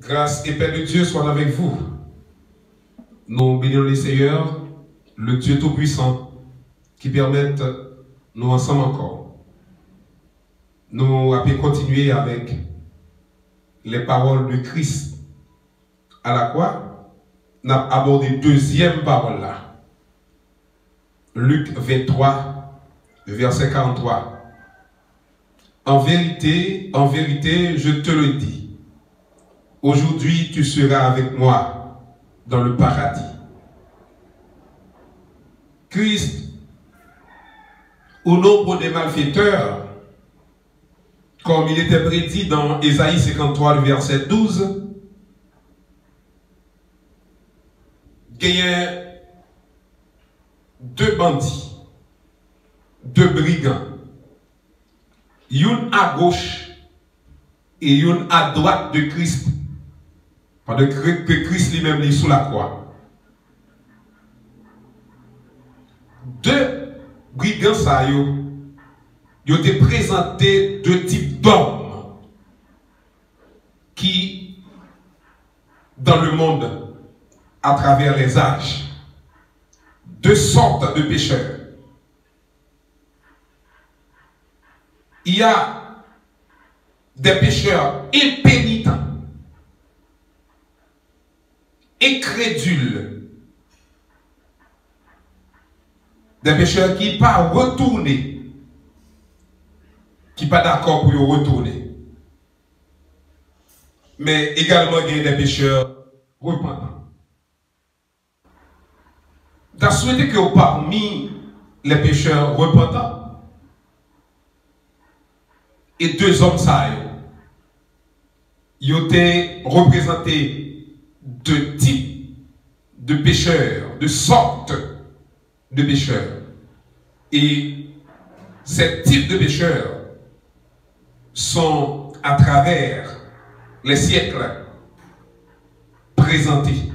Grâce et paix de Dieu soient avec vous. Nous bénissons le Seigneur, le Dieu Tout-Puissant, qui permette nous ensemble encore. Nous allons continuer avec les paroles de Christ à la croix. Nous avons abordé deuxième parole là. Luc 23, verset 43. En vérité, je te le dis, aujourd'hui tu seras avec moi dans le paradis. Christ, au nombre des malfaiteurs, comme il était prédit dans Ésaïe 53, le verset 12, il y a deux bandits, deux brigands, une à gauche et une à droite de Christ, pendant que Christ lui-même est sous la croix. Deux brigands, ça, ils ont présenté deux types d'hommes qui, dans le monde, à travers les âges, deux sortes de pécheurs. Il y a des pécheurs impénitents, incrédules, des pécheurs qui ne pas retourner, qui ne pas d'accord pour y retourner. Mais également, il y a des pécheurs repentants. Tu as souhaité que parmi les pécheurs repentants, et deux hommes ça, ils ont représenté deux types de pécheurs, de sortes de pécheurs. Et ces types de pécheurs sont à travers les siècles présentés.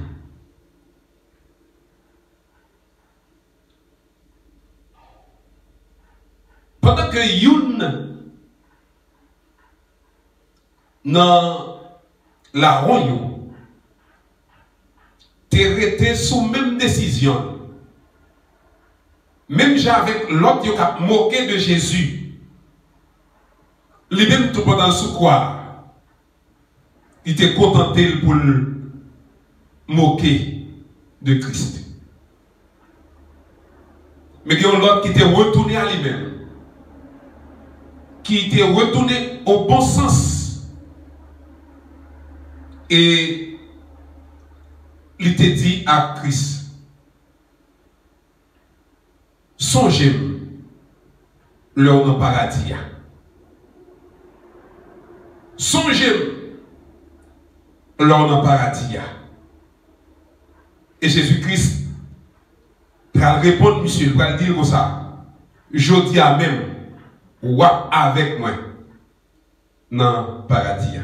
Pendant que Youn dans la ronde, tu es sous même décision. Même avec l'autre qui a moqué de Jésus, les mêmes tout pendant sous quoi, il était contenté pour moquer de Christ. Mais il y a l'autre qui était retourné à lui-même, qui était retourné au bon sens. Et il te dit à Christ, songez l'heure dans le paradis. Songez l'heure dans le paradis. Et Jésus-Christ va répondre, monsieur, il va dire comme ça, je dis à même, ou avec moi dans le paradis.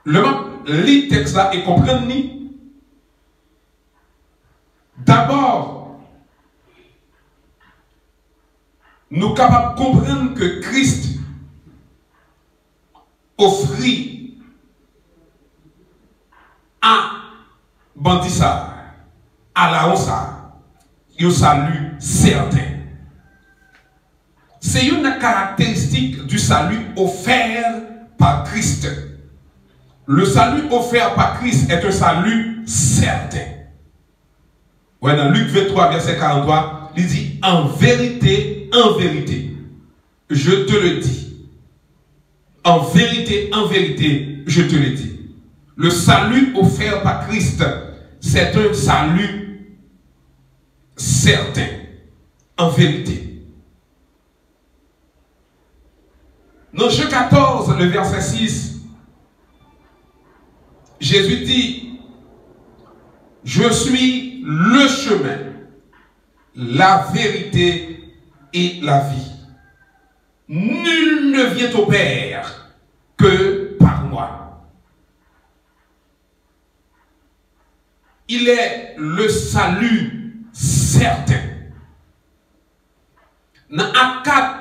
Le texte là et comprendre ni. D'abord, nous sommes capables de comprendre que Christ offrit à Bandissa, à la Onsa, un salut certain. C'est une caractéristique du salut offert par Christ. Le salut offert par Christ est un salut certain. Ouais, dans Luc 23, verset 43, il dit, en vérité, je te le dis. En vérité, je te le dis. Le salut offert par Christ, c'est un salut certain. En vérité. Dans Jean 14, le verset 6, Jésus dit, je suis le chemin, la vérité et la vie. Nul ne vient au Père que par moi. Il est le salut certain. Dans Actes 4,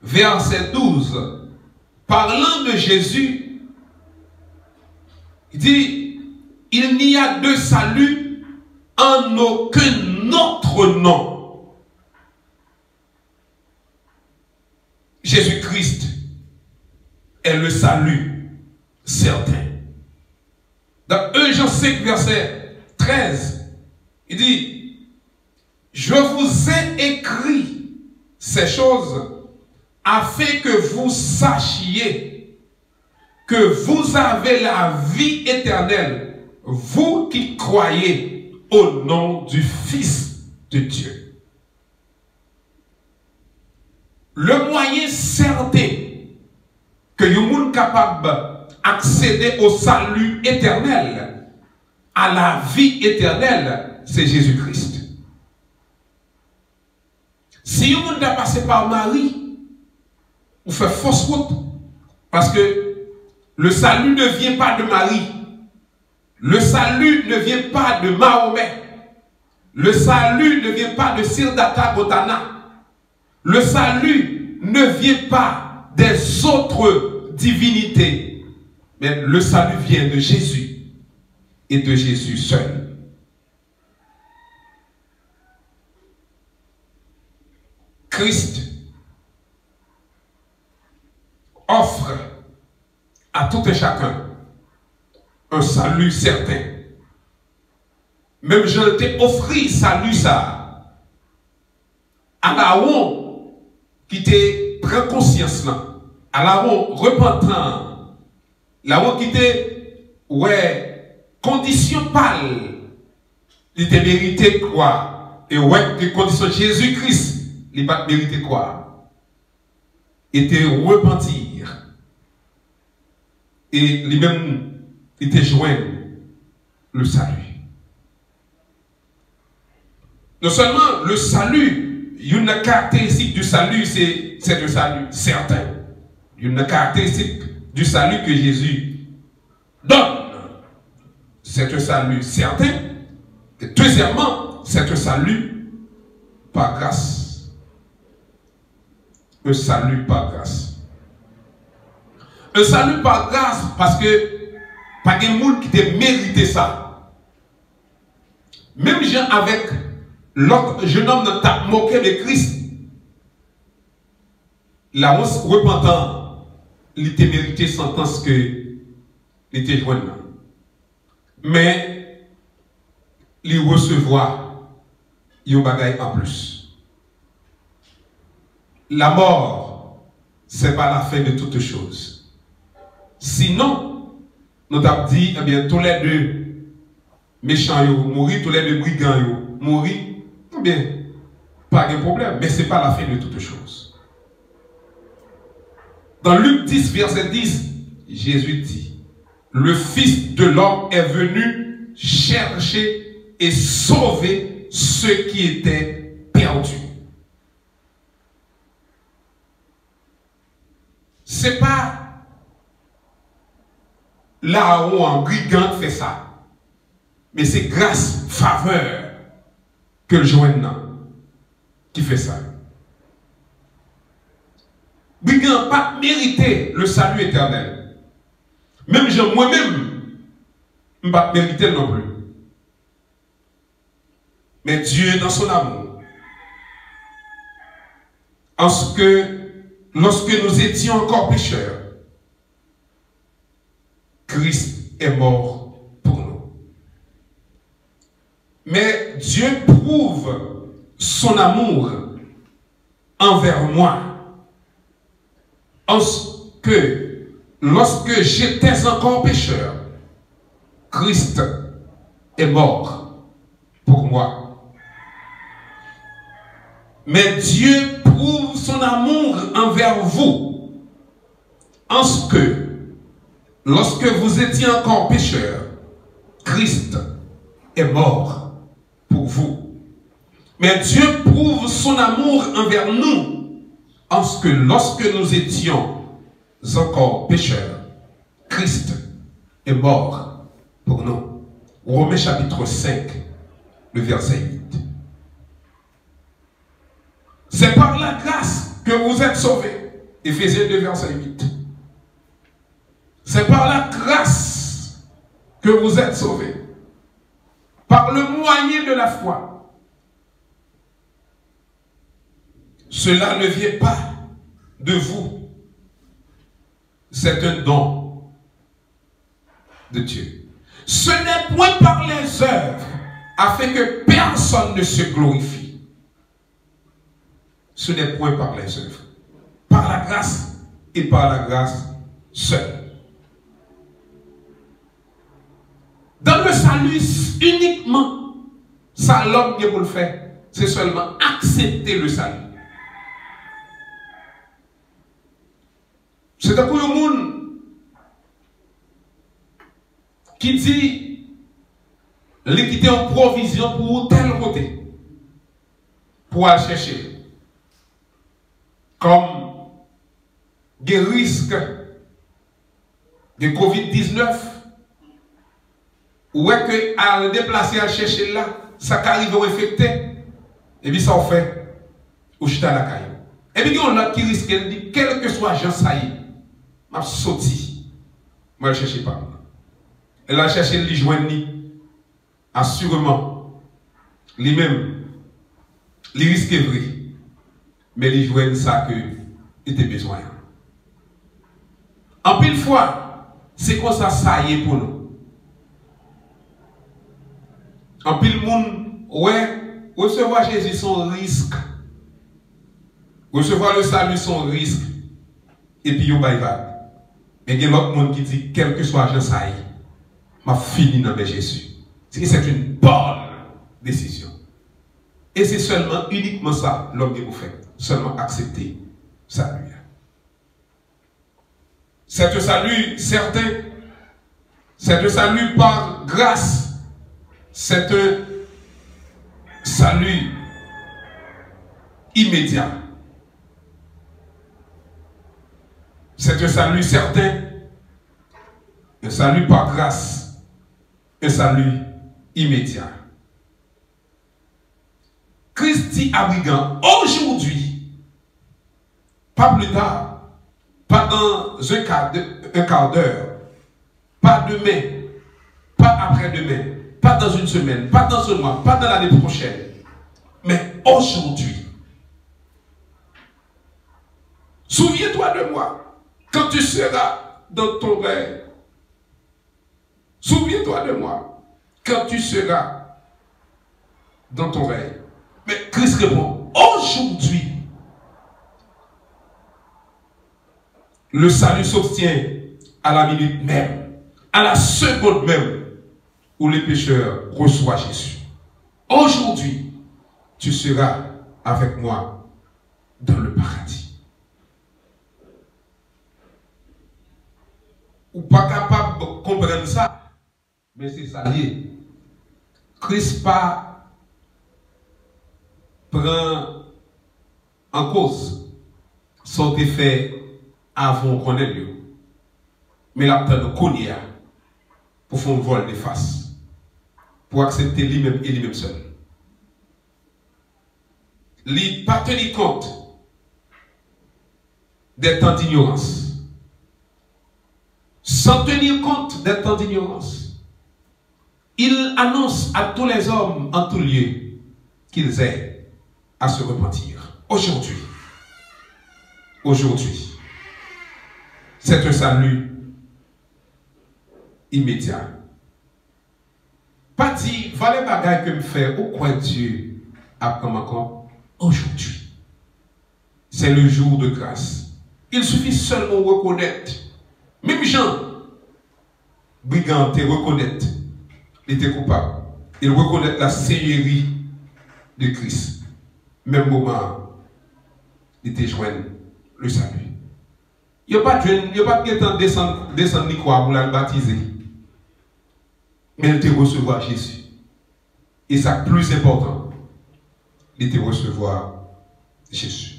verset 12, parlant de Jésus, il dit, il n'y a de salut en aucun autre nom. Jésus-Christ est le salut certain. Dans 1 Jean 5, verset 13, il dit, je vous ai écrit ces choses afin que vous sachiez que vous avez la vie éternelle, vous qui croyez au nom du Fils de Dieu. Le moyen certain que le monde capable d'accéder au salut éternel, à la vie éternelle, c'est Jésus-Christ. Si vous avez passé par Marie, vous faites fausse route. Parce que le salut ne vient pas de Marie. Le salut ne vient pas de Mahomet. Le salut ne vient pas de Siddhartha Gautama. Le salut ne vient pas des autres divinités. Mais le salut vient de Jésus et de Jésus seul. Christ offre à tout et chacun un salut certain. Même je t'ai offert salut ça à Aaron qui te prend conscience là, à Aaron repentant, Aaron qui te condition pâle, il te mérité quoi, et que condition Jésus-Christ il va mériter quoi? Et te repentir. Et lui-même, il te joint le salut. Non seulement le salut, une caractéristique du salut, c'est un salut certain. Une caractéristique du salut que Jésus donne. C'est un salut certain. Et deuxièmement, c'est un salut par grâce. Un salut par grâce. Un salut par grâce parce que pas de monde qui te mérité ça. Même gens avec l'autre jeune homme qui t'a moqué de Christ, la honte repentant, il te mérité sentence que il était joint. Mais il recevoir un bagage en plus. La mort, ce n'est pas la fin de toutes choses. Sinon, nous avons dit, eh bien, tous les deux méchants mourir, tous les deux brigands mourir, eh bien, pas de problème, mais ce n'est pas la fin de toutes choses. Dans Luc 10, verset 10, Jésus dit, le Fils de l'homme est venu chercher et sauver ceux qui étaient perdus. Ce n'est pas là où un brigand fait ça. Mais c'est grâce, faveur que le joignant qui fait ça. Brigand n'a pas mérité le salut éternel. Même moi-même, je n'ai pas mérité non plus. Mais Dieu, dans son amour, en ce que lorsque nous étions encore pécheurs, Christ est mort pour nous. Mais Dieu prouve son amour envers moi. En ce que lorsque j'étais encore pécheur, Christ est mort pour moi. Mais Dieu prouve son amour envers vous, en ce que, lorsque vous étiez encore pécheurs, Christ est mort pour vous. Mais Dieu prouve son amour envers nous, en ce que, lorsque nous étions encore pécheurs, Christ est mort pour nous. Romains chapitre 5, le verset 8. C'est par la grâce que vous êtes sauvés. Éphésiens 2, verset 8. C'est par la grâce que vous êtes sauvés. Par le moyen de la foi. Cela ne vient pas de vous. C'est un don de Dieu. Ce n'est point par les œuvres afin que personne ne se glorifie. Ce n'est point par les œuvres. Par la grâce et par la grâce seule. Dans le salut, uniquement, ça l'homme qui pour le faire, c'est seulement accepter le salut. C'est un coup de monde qui dit l'équité en provision pour tel côté, pour aller chercher. Comme des risques de Covid-19, ou est que à le déplacer, à le chercher là, ça arrive au infecté, et puis ça en fait, ou chita à la caille. Et puis il y a un autre qui risque, il dit, quel que soit Jean Saïd, m'a sorti, moi je ne cherche pas. Elle a cherché le joindre, assurément, lui-même, il risque vrai, mais il joindre ça que il était besoin. En pile fois, c'est comme ça y est pour nous. En pile monde, ouais, recevoir Jésus son risque. Recevoir le salut son risque. Et puis, il y a mais il y a l'autre monde qui dit, quel que soit Jean Saïd, m'a fini dans Jésus. C'est une bonne décision. Et c'est seulement, uniquement ça, l'homme qui vous fait. Seulement accepter salut. C'est un salut certain. C'est un salut par grâce. C'est un salut immédiat. C'est un salut certain, un salut par grâce, un salut immédiat. Christi abrigant aujourd'hui, pas plus tard, pas dans un quart d'heure, pas demain, pas après-demain, pas dans une semaine, pas dans ce mois, pas dans l'année prochaine, mais aujourd'hui. Souviens-toi de moi. Quand tu seras dans ton rêve, souviens-toi de moi. Quand tu seras dans ton rêve. Mais Christ répond, aujourd'hui, le salut s'obtient à la minute même, à la seconde même, où les pécheurs reçoivent Jésus. Aujourd'hui, tu seras avec moi dans le paradis. Ou pas capable de comprendre ça, mais c'est ça lié. Christ pas prend en cause son effet avant qu'on ait lieu. Mais la peine de connaître pour faire un vol de face, pour accepter lui-même et lui-même seul. Il n'a pas tenu compte des temps d'ignorance. Sans tenir compte des temps d'ignorance, il annonce à tous les hommes en tout lieu qu'ils aient à se repentir. Aujourd'hui, c'est un salut immédiat. Pas dit, voilà les bagages que me fait, au quoi Dieu a pris en compte. Aujourd'hui, c'est le jour de grâce. Il suffit seulement de reconnaître. Même Jean, brigand, te reconnaître, il était coupable. Il reconnaît la seigneurie de Christ. Même moment, il était joint le salut. Il n'y a pas de temps descendre ni quoi pour la baptiser. Mais il était recevoir Jésus. Et ça, plus important, il était recevoir Jésus.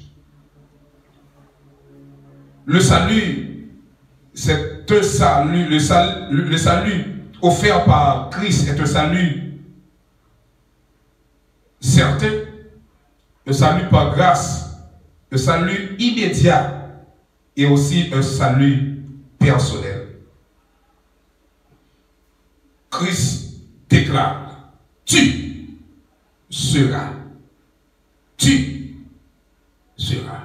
Le salut, c'est un salut, le salut offert par Christ est un salut certain, un salut par grâce, un salut immédiat et aussi un salut personnel. Christ déclare, tu seras. Tu seras.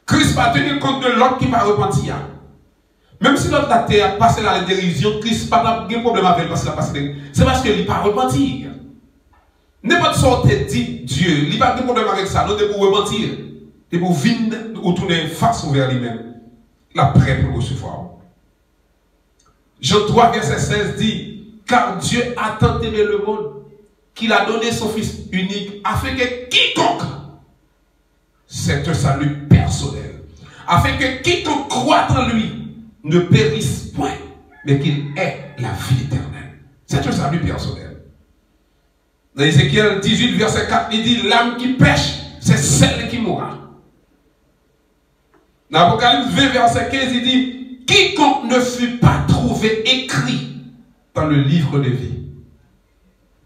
Christ va tenir compte de l'autre qui va repentir. Même si l'autre la terre a passé dans la dérision, Christ n'a pas de problème avec parce qu'il a passé la c'est parce qu'il n'a pas repentir. N'importe sorte dit Dieu, il n'a pas de problème avec ça, nous devons repentir. Et pour venir ou tourner face vers lui-même. La prêt pour recevoir. Jean 3, verset 16 dit, car Dieu a tant aimé le monde qu'il a donné son Fils unique afin que quiconque, c'est un salut personnel, afin que quiconque croit en lui ne périsse point, mais qu'il ait la vie éternelle. C'est un salut personnel. Dans Ézéchiel 18, verset 4, il dit, l'âme qui pêche, c'est celle qui mourra. Dans Apocalypse 20, verset 15, il dit, quiconque ne fut pas trouvé écrit dans le livre de vie.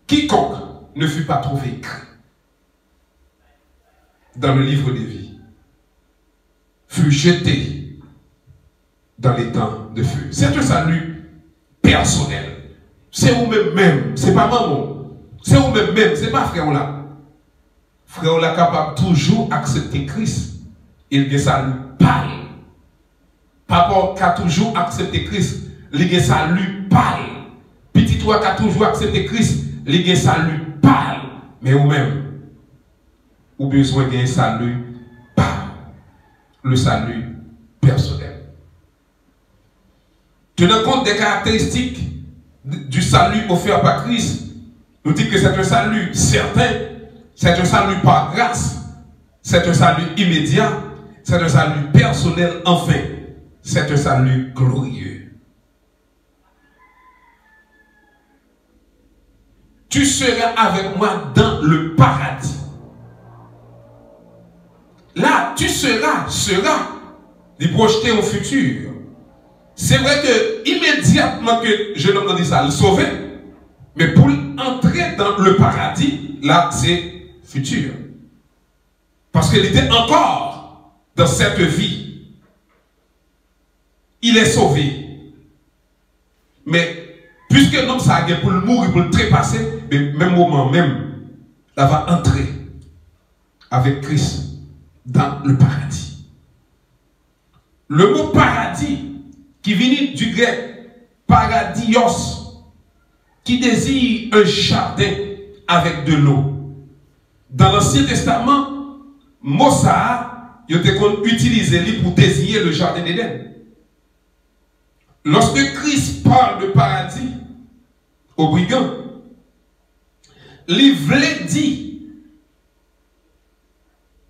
Quiconque ne fut pas trouvé écrit dans le livre de vie fut jeté dans les temps de feu. C'est un salut personnel. C'est vous-même, c'est pas maman. C'est vous-même, c'est pas frère là. Frère là capable toujours accepter Christ. Il a salut pâle. Papa qui a toujours accepté Christ, il a salut pâle. Petit toi qui a toujours accepté Christ, il a salut pâle. Mais vous-même, vous avez besoin d'un salut pâle. Le salut personnel. Tenant compte des caractéristiques du salut offert par Christ, nous dit que c'est un salut certain, c'est un salut par grâce, c'est un salut immédiat, c'est un salut personnel, enfin, c'est un salut glorieux. Tu seras avec moi dans le paradis. Là, tu sera de projeter au futur. C'est vrai que immédiatement que je l'ai dit ça, le sauver, mais pour entrer dans le paradis, là, c'est futur. Parce qu'il était encore dans cette vie. Il est sauvé. Mais puisque l'homme ça a pour le mourir, pour le trépasser, mais même moment même, là va entrer avec Christ dans le paradis. Le mot paradis, qui vient du grec paradios, qui désigne un jardin avec de l'eau. Dans l'Ancien Testament, Mossa a été utilisé pour désigner le jardin d'Éden. Lorsque Christ parle de paradis aux brigands, il voulait dire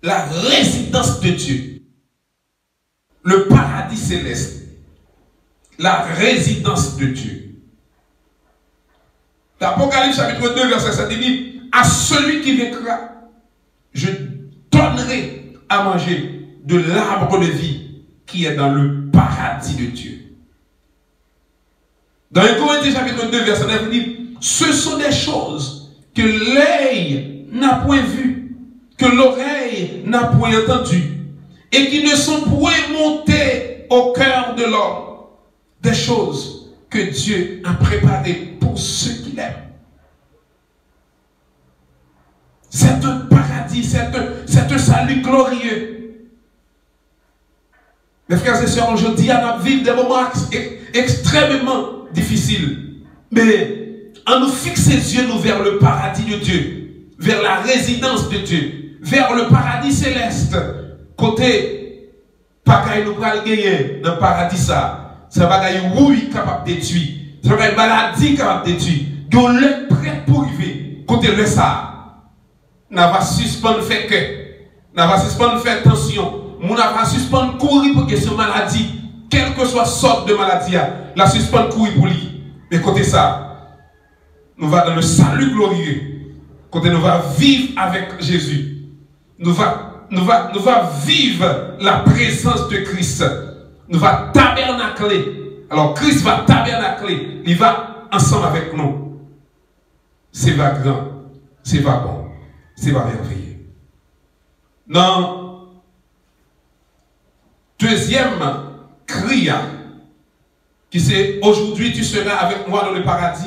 la résidence de Dieu, le paradis céleste, la résidence de Dieu. L'Apocalypse chapitre 2 verset 7 dit, à celui qui vaincra, je donnerai à manger de l'arbre de vie qui est dans le paradis de Dieu. Dans 1 Corinthiens chapitre 2 verset 9 il dit, ce sont des choses que l'œil n'a point vues, que l'oreille n'a point entendues, et qui ne sont point montées au cœur de l'homme. Des choses que Dieu a préparées pour ceux qui l'aiment. C'est un paradis, c'est un salut glorieux. Mes frères et sœurs, aujourd'hui, on vit des moments extrêmement difficiles. Mais en nous fixer les yeux nous vers le paradis de Dieu, vers la résidence de Dieu, vers le paradis céleste, côté pagaille nous pral gagner dans le paradis ça. Ça va gagner oui capable de détruire. Ça va gagner maladie capable de détruire. Donc le prêt pour arriver. Côté le ça. N'a va suspendre fait que. N'a va suspendre fait tension. Mon va suspendre courir pour question maladie. Quelle que soit sorte de maladie. La suspendre courir pour lui. Mais côté ça. Nous va dans le salut glorieux. Côté nous va vivre avec Jésus. Nous va vivre la présence de Christ. Nous va tabernacler. Alors Christ va tabernacler. Il va ensemble avec nous. C'est va grand. C'est va bon. C'est va merveilleux. Dans deuxième cri, qui c'est aujourd'hui tu seras avec moi dans le paradis.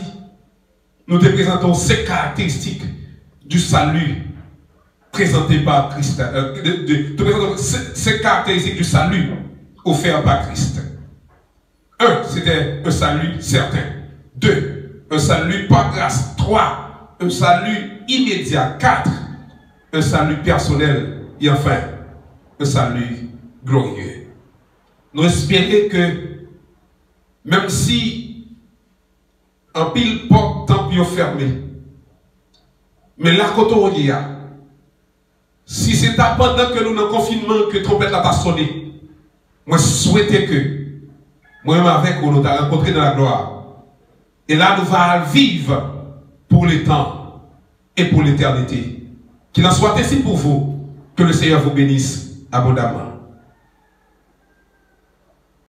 nous te présentons ces caractéristiques du salut présenté par Christ. Te présentons ces caractéristiques du salut offert par Christ. 1, c'était un salut certain. 2, un salut par grâce. 3, un salut immédiat. 4, un salut personnel. Et enfin, un salut glorieux. Nous espérons que, même si un pile porte temple fermé, mais là, quand on dit, si c'est pendant que nous avons confinement que trompette a sonné, moi souhaite que, moi-même avec vous, nous avons rencontré dans la gloire. Et là, nous allons vivre pour le temps et pour l'éternité. Qu'il en soit ainsi pour vous, que le Seigneur vous bénisse abondamment.